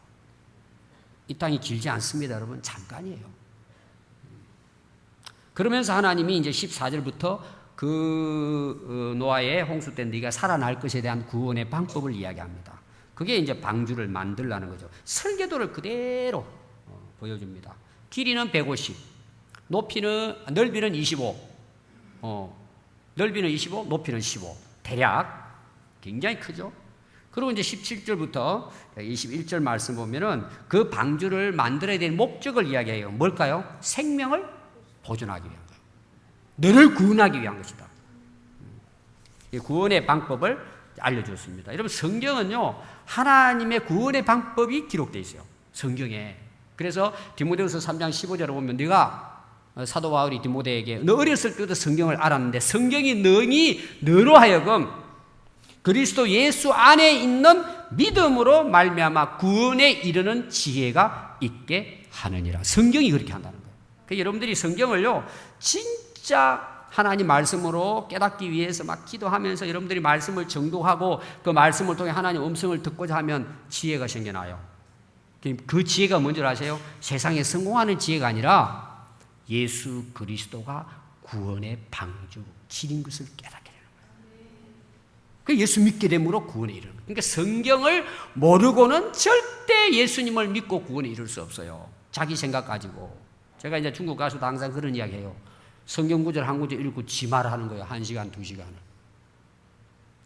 이 땅이 길지 않습니다, 여러분. 잠깐이에요. 그러면서 하나님이 이제 14절부터 그 노아의 홍수 때 네가 살아날 것에 대한 구원의 방법을 이야기합니다. 그게 이제 방주를 만들라는 거죠. 설계도를 그대로 보여줍니다. 길이는 150, 넓이는 25, 넓이는 25, 높이는 15. 대략 굉장히 크죠. 그리고 이제 17절부터 21절 말씀 보면은 그 방주를 만들어야 될 목적을 이야기해요. 뭘까요? 생명을 보존하기 위한 거예요. 너를 구원하기 위한 것이다. 구원의 방법을 알려줬습니다. 여러분 성경은요 하나님의 구원의 방법이 기록되어 있어요. 성경에. 그래서 디모데후서 3장 15절을 보면 네가 사도 바울이 디모데에게 너 어렸을 때부터 성경을 알았는데 성경이 너로 하여금 그리스도 예수 안에 있는 믿음으로 말미암아 구원에 이르는 지혜가 있게 하느니라. 성경이 그렇게 한다는 거예요. 그러니까 여러분들이 성경을요 진짜 하나님 말씀으로 깨닫기 위해서 막 기도하면서 여러분들이 말씀을 정독하고 그 말씀을 통해 하나님 음성을 듣고자 하면 지혜가 생겨나요. 그 지혜가 뭔지 아세요? 세상에 성공하는 지혜가 아니라 예수 그리스도가 구원의 방주 길인 것을 깨닫게 되는 거예요. 그 예수 믿게 됨으로 구원에 이르는 거예요. 그러니까 성경을 모르고는 절대 예수님을 믿고 구원에 이룰 수 없어요. 자기 생각 가지고. 제가 이제 중국 가서도 항상 그런 이야기 해요. 성경 구절 한 구절 읽고 지말을 하는 거예요. 1시간, 2시간을.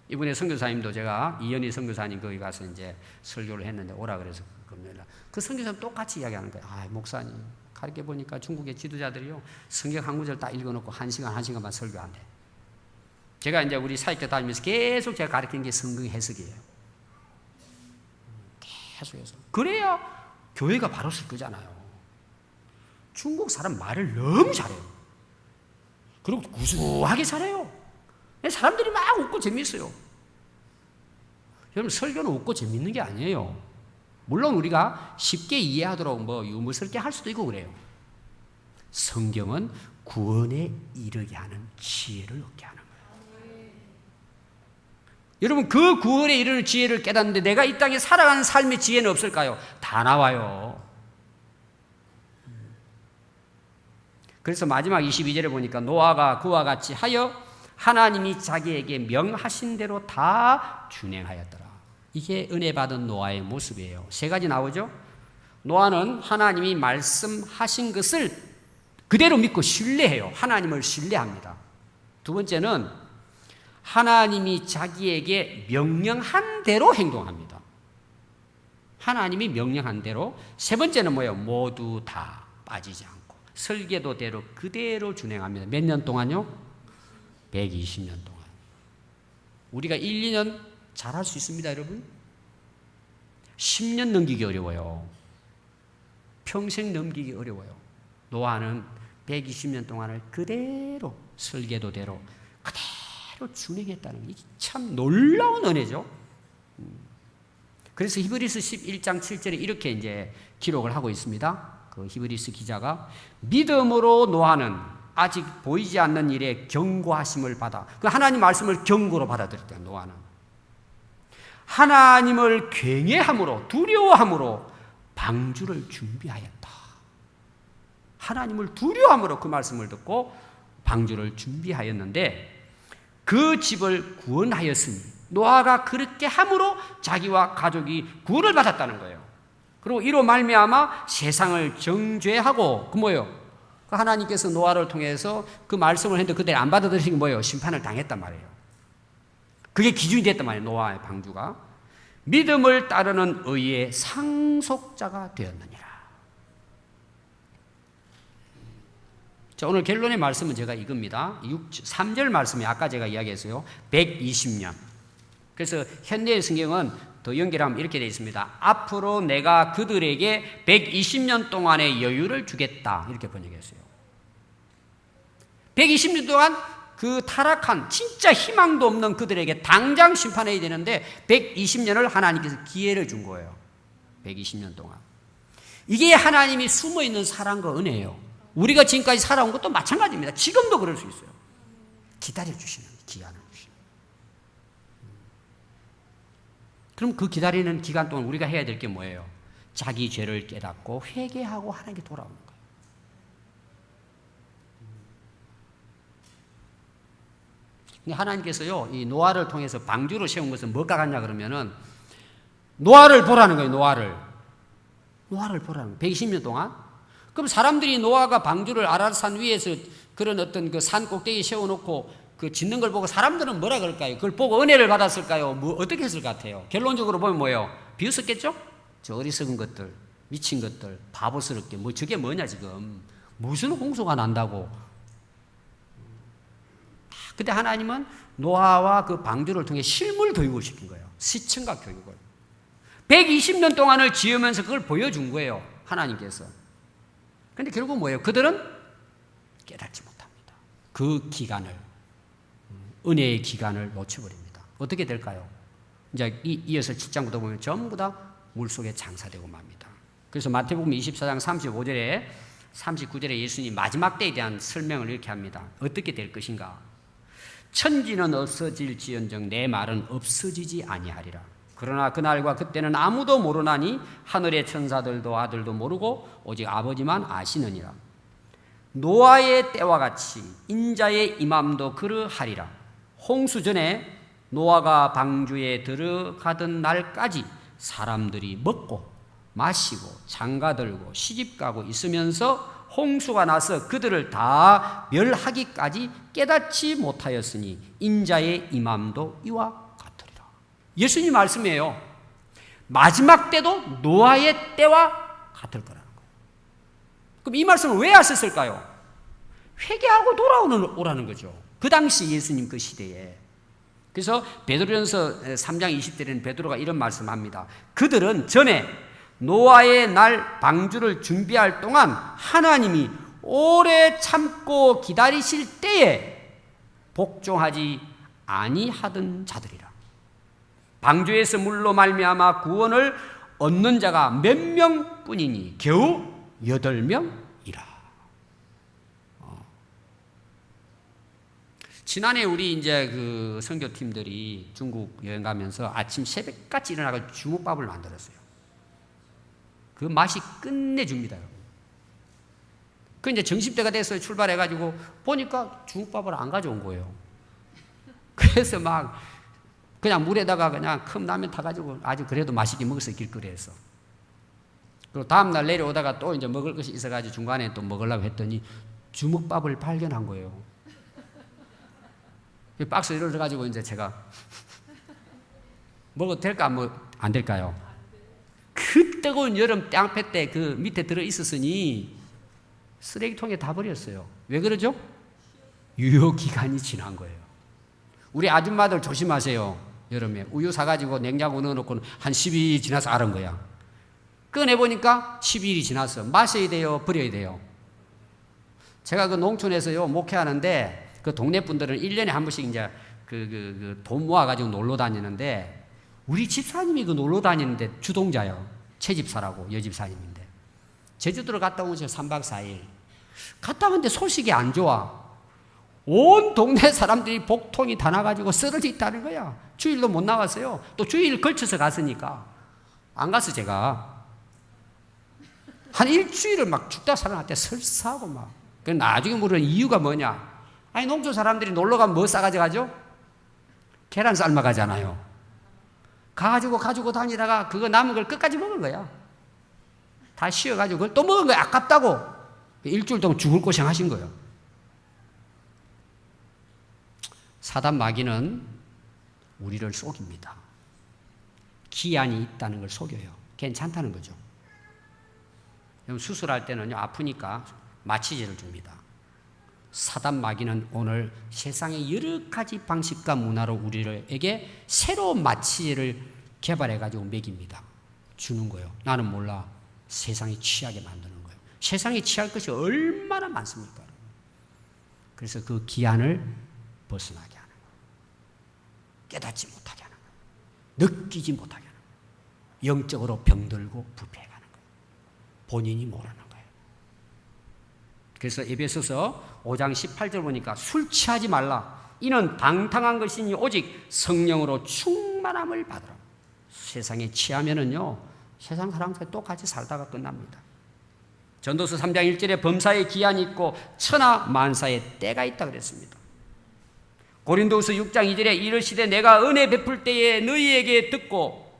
이번에 선교사님도 제가 이현희 선교사님 거기 가서 이제 설교를 했는데 오라 그래서 금요일날 그 선교사님 똑같이 이야기하는 거예요. 아, 목사님 가르쳐 보니까 중국의 지도자들이요 성경 한 구절 딱 읽어놓고 1시간만 설교한대. 제가 이제 우리 사역교 다니면서 계속 제가 가르치는 게 성경 해석이에요. 계속 해석. 그래야 교회가 바로 설 거잖아요. 중국 사람 말을 너무 잘해요. 그리고 구수하게 잘해요. 사람들이 막 웃고 재미있어요. 여러분 설교는 웃고 재미있는 게 아니에요. 물론 우리가 쉽게 이해하도록 뭐 유머스럽게 할 수도 있고 그래요. 성경은 구원에 이르게 하는 지혜를 얻게 하는 거예요. 여러분 그 구원에 이르는 지혜를 깨닫는데 내가 이 땅에 살아가는 삶의 지혜는 없을까요? 다 나와요. 그래서 마지막 22절에 보니까 노아가 그와 같이 하여 하나님이 자기에게 명하신 대로 다 준행하였더라. 이게 은혜 받은 노아의 모습이에요. 세 가지 나오죠. 노아는 하나님이 말씀하신 것을 그대로 믿고 신뢰해요. 하나님을 신뢰합니다. 두 번째는 하나님이 자기에게 명령한 대로 행동합니다. 하나님이 명령한 대로. 세 번째는 뭐예요? 모두 다 빠지지 않고 설계도대로 그대로 준행합니다. 몇 년 동안요? 120년 동안. 우리가 1, 2년 잘할 수 있습니다, 여러분. 10년 넘기기 어려워요. 평생 넘기기 어려워요. 노아는 120년 동안을 그대로 설계도대로 그대로 준행했다는 게 참 놀라운 은혜죠. 그래서 히브리서 11장 7절에 이렇게 이제 기록을 하고 있습니다. 그 히브리서 기자가 믿음으로 노아는 아직 보이지 않는 일에 경고하심을 받아 그 하나님 말씀을 경고로 받아들였다. 노아는 하나님을 경외함으로 두려워함으로 방주를 준비하였다. 하나님을 두려워함으로 그 말씀을 듣고 방주를 준비하였는데 그 집을 구원하였으니 노아가 그렇게 함으로 자기와 가족이 구원을 받았다는 거예요. 그리고 이로 말미암아 세상을 정죄하고, 그 뭐예요? 하나님께서 노아를 통해서 그 말씀을 했는데 그들이 안 받아들이는 게 뭐예요? 심판을 당했단 말이에요. 그게 기준이 됐단 말이에요. 노아의 방주가. 믿음을 따르는 의의 상속자가 되었느니라. 자, 오늘 결론의 말씀은 제가 이겁니다. 3절 말씀이 아까 제가 이야기했어요. 120년. 그래서 현대의 성경은 더 연결하면 이렇게 되어 있습니다. 앞으로 내가 그들에게 120년 동안의 여유를 주겠다. 이렇게 번역했어요. 120년 동안 그 타락한 진짜 희망도 없는 그들에게 당장 심판해야 되는데 120년을 하나님께서 기회를 준 거예요. 120년 동안. 이게 하나님이 숨어있는 사랑과 은혜예요. 우리가 지금까지 살아온 것도 마찬가지입니다. 지금도 그럴 수 있어요. 기다려주시는 기간을 주시는. 그럼 그 기다리는 기간 동안 우리가 해야 될 게 뭐예요? 자기 죄를 깨닫고 회개하고 하나님께 돌아오는 거예요. 하나님께서요, 이 노아를 통해서 방주를 세운 것은 뭐가 같냐 그러면은 노아를 보라는 거예요. 노아를 보라는 거예요. 120년 동안. 그럼 사람들이 노아가 방주를 아라산 위에서 그런 어떤 그 산 꼭대기에 세워놓고 그 짓는 걸 보고 사람들은 뭐라 그럴까요? 그걸 보고 은혜를 받았을까요? 뭐 어떻게 했을 것 같아요? 결론적으로 보면 뭐예요? 비웃었겠죠? 저 어리석은 것들, 미친 것들, 바보스럽게 뭐 저게 뭐냐 지금 무슨 홍수가 난다고. 근데 하나님은 노아와 그 방주를 통해 실물 교육을 시킨 거예요. 시청각 교육을. 120년 동안을 지으면서 그걸 보여준 거예요. 하나님께서. 근데 결국 뭐예요? 그들은 깨닫지 못합니다. 그 기간을, 은혜의 기간을 놓쳐버립니다. 어떻게 될까요? 이제 이어서 7장부터 보면 전부 다 물속에 장사되고 맙니다. 그래서 마태복음 24장 35절에 39절에 예수님 마지막 때에 대한 설명을 이렇게 합니다. 어떻게 될 것인가? 천지는 없어질지언정 내 말은 없어지지 아니하리라. 그러나 그날과 그때는 아무도 모르나니 하늘의 천사들도 아들도 모르고 오직 아버지만 아시느니라. 노아의 때와 같이 인자의 임함도 그러하리라. 홍수 전에 노아가 방주에 들어가던 날까지 사람들이 먹고 마시고 장가들고 시집가고 있으면서 홍수가 나서 그들을 다 멸하기까지 깨닫지 못하였으니 인자의 임함도 이와 같으리라. 예수님 말씀이에요. 마지막 때도 노아의 때와 같을 거라는 거예요. 그럼 이 말씀을 왜 하셨을까요? 회개하고 돌아오라는 거죠. 그 당시 예수님 그 시대에. 그래서 베드로전서 3장 20절에는 베드로가 이런 말씀합니다. 그들은 전에 노아의 날 방주를 준비할 동안 하나님이 오래 참고 기다리실 때에 복종하지 아니하던 자들이라. 방주에서 물로 말미암아 구원을 얻는 자가 몇 명뿐이니 겨우 8명이라. 지난해 우리 이제 그 선교팀들이 중국 여행 가면서 아침 새벽같이 일어나서 주먹밥을 만들었어요. 그 맛이 끝내줍니다, 여러분. 그 이제 점심때가 돼서 출발해가지고 보니까 주먹밥을 안 가져온 거예요. 그래서 막 그냥 물에다가 그냥 컵라면 타가지고 아주 그래도 맛있게 먹었어요, 길거리에서. 그리고 다음날 내려오다가 또 이제 먹을 것이 있어가지고 중간에 또 먹으려고 했더니 주먹밥을 발견한 거예요. 박스 열어가지고 이제 제가 먹어도 될까, 안 될까요? 그 뜨거운 여름 땡볕 때 그 밑에 들어 있었으니 쓰레기통에 다 버렸어요. 왜 그러죠? 유효 기간이 지난 거예요. 우리 아줌마들 조심하세요. 여름에 우유 사가지고 냉장고 넣어놓고 한 12일 지나서 알은 거야. 꺼내보니까 12일이 지났어. 마셔야 돼요? 버려야 돼요? 제가 그 농촌에서요 목회하는데 그 동네 분들은 1년에 한 번씩 이제 돈 모아가지고 놀러 다니는데 우리 집사님이 그 놀러 다니는데 주동자요. 채집사라고 여집사님인데. 제주도를 갔다 오면서 3박 4일. 갔다 왔는데 소식이 안 좋아. 온 동네 사람들이 복통이 다 나가지고 쓰러져 있다는 거야. 주일도 못 나갔어요. 또 주일 걸쳐서 갔으니까. 안 가서 제가. 한 일주일을 막 죽다 살아났대. 설사하고 막. 그래서 나중에 물은 이유가 뭐냐. 아니, 농촌 사람들이 놀러 가면 뭐 싸가져 가죠? 계란 삶아 가잖아요. 가지고 다니다가 그거 남은 걸 끝까지 먹은 거야. 다 쉬어가지고 그걸 또 먹은 거예요. 아깝다고. 일주일 동안 죽을 고생하신 거예요. 사단 마귀는 우리를 속입니다. 기한이 있다는 걸 속여요. 괜찮다는 거죠. 수술할 때는요, 아프니까 마취제를 줍니다. 사단 마귀는 오늘 세상의 여러 가지 방식과 문화로 우리에게 새로운 마취제를 개발해가지고 먹입니다. 주는 거예요. 나는 몰라. 세상에 취하게 만드는 거예요. 세상에 취할 것이 얼마나 많습니까? 그래서 그 기한을 벗어나게 하는 거예요. 깨닫지 못하게 하는 거예요. 느끼지 못하게 하는 거예요. 영적으로 병들고 부패해가는 거예요. 본인이 모르는 거예요. 그래서 에베소서 5장 18절 보니까 술 취하지 말라. 이는 방탕한 것이니 오직 성령으로 충만함을 받으라. 세상에 취하면은요, 세상 사람과 똑같이 살다가 끝납니다. 전도서 3장 1절에 범사에 기한이 있고 천하 만사에 때가 있다 그랬습니다. 고린도후서 6장 2절에 이르시되 내가 은혜 베풀 때에 너희에게 듣고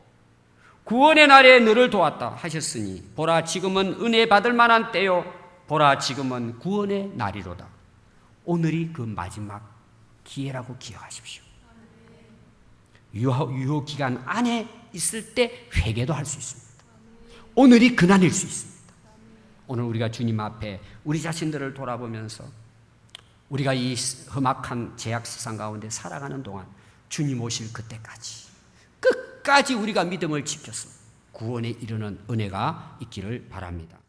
구원의 날에 너를 도왔다 하셨으니 보라 지금은 은혜 받을 만한 때요 보라 지금은 구원의 날이로다. 오늘이 그 마지막 기회라고 기억하십시오. 유효 기간 안에 있을 때 회개도 할 수 있습니다. 오늘이 그날일 수 있습니다. 오늘 우리가 주님 앞에 우리 자신들을 돌아보면서 우리가 이 험악한 제약 세상 가운데 살아가는 동안 주님 오실 그때까지 끝까지 우리가 믿음을 지켜서 구원에 이르는 은혜가 있기를 바랍니다.